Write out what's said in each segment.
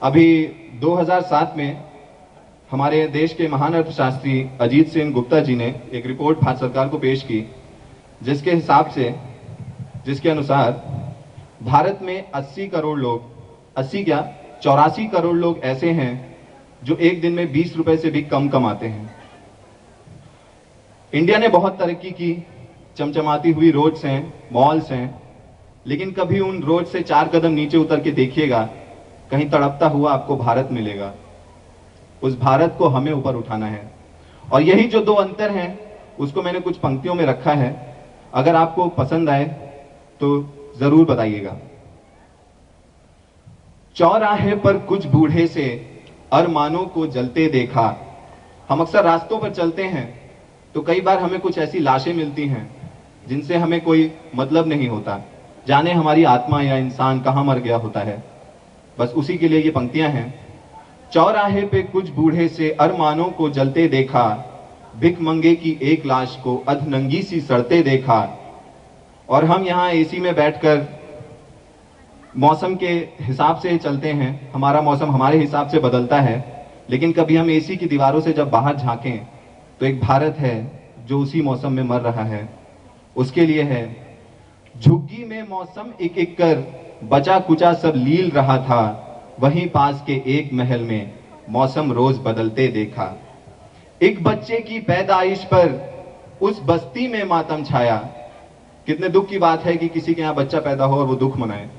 अभी 2007 में हमारे देश के महान अर्थशास्त्री अजीत सेन गुप्ता जी ने एक रिपोर्ट भारत सरकार को पेश की, जिसके अनुसार भारत में 84 करोड़ लोग ऐसे हैं जो एक दिन में 20 रुपए से भी कम कमाते हैं। इंडिया ने बहुत तरक्की की, चमचमाती हुई रोड्स हैं, मॉल्स हैं, लेकिन कभी उन रोड से 4 कदम नीचे उतर के देखिएगा, कहीं तड़पता हुआ आपको भारत मिलेगा। उस भारत को हमें ऊपर उठाना है, और यही जो दो अंतर हैं उसको मैंने कुछ पंक्तियों में रखा है। अगर आपको पसंद आए तो जरूर बताइएगा। चौराहे पर कुछ बूढ़े से अरमानों को जलते देखा। हम अक्सर रास्तों पर चलते हैं तो कई बार हमें कुछ ऐसी लाशें मिलती हैं जिनसे हमें कोई मतलब नहीं होता, जाने हमारी आत्मा या इंसान कहां मर गया होता है। बस उसी के लिए ये पंक्तियां हैं। चौराहे पे कुछ बूढ़े से अरमानों को जलते देखा, भिख मंगे की एक लाश को अधनंगी सी सड़ते देखा। और हम यहाँ एसी में बैठकर मौसम के हिसाब से चलते हैं, हमारा मौसम हमारे हिसाब से बदलता है, लेकिन कभी हम एसी की दीवारों से जब बाहर झांकें तो एक भारत है जो उसी मौसम में मर रहा है। उसके लिए है, झुग्गी में मौसम एक एक कर बचा कुचा सब लील रहा था, वहीं पास के एक महल में मौसम रोज बदलते देखा। एक बच्चे की पैदाइश पर उस बस्ती में मातम छाया। कितने दुख की बात है कि किसी के यहाँ बच्चा पैदा हो और वो दुख मनाए।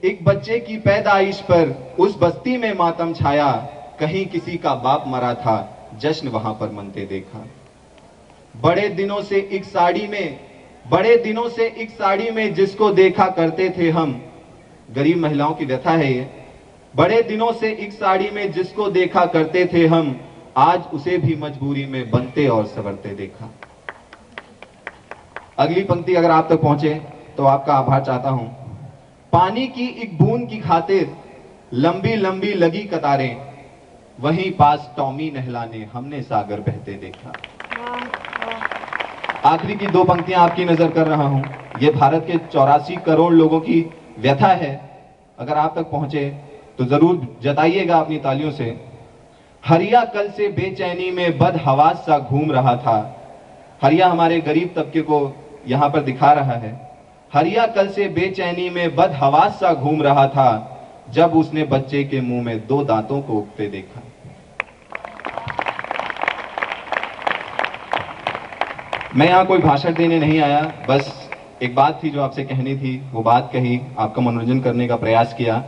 एक बच्चे की पैदाइश पर उस बस्ती में मातम छाया, कहीं किसी का बाप मरा था, जश्न वहां पर मनते देखा। बड़े दिनों से एक साड़ी में जिसको देखा करते थे हम, गरीब महिलाओं की व्यथा है ये। बड़े दिनों से एक साड़ी में जिसको देखा करते थे हम, आज उसे भी मजबूरी में बनते और संवरते देखा। अगली पंक्ति अगर आप तक पहुंचे तो आपका आभार चाहता हूं। पानी की एक बूंद की खातिर लंबी लंबी लगी कतारें, वहीं पास टॉमी नहलाने हमने सागर बहते देखा। आखिरी की दो पंक्तियां आपकी नजर कर रहा हूं। यह भारत के 84 करोड़ लोगों की व्यथा है। अगर आप तक पहुंचे तो जरूर जताइएगा अपनी तालियों से। हरिया कल से बेचैनी में बदहवास सा घूम रहा था। हरिया हमारे गरीब तबके को यहां पर दिखा रहा है। हरिया कल से बेचैनी में बदहवास सा घूम रहा था, जब उसने बच्चे के मुंह में 2 दांतों को उगते देखा। मैं यहां कोई भाषण देने नहीं आया, बस एक बात थी जो आपसे कहनी थी, वो बात कही, आपका मनोरंजन करने का प्रयास किया।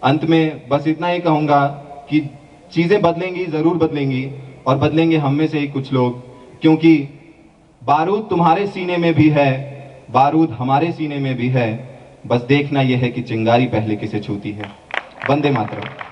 अंत में बस इतना ही कहूंगा कि चीजें बदलेंगी, जरूर बदलेंगी, और बदलेंगे हम में से ही कुछ लोग, क्योंकि बारूद तुम्हारे सीने में भी है, बारूद हमारे सीने में भी है। बस देखना यह है कि चिंगारी पहले किसे छूती है। वंदे मातरम।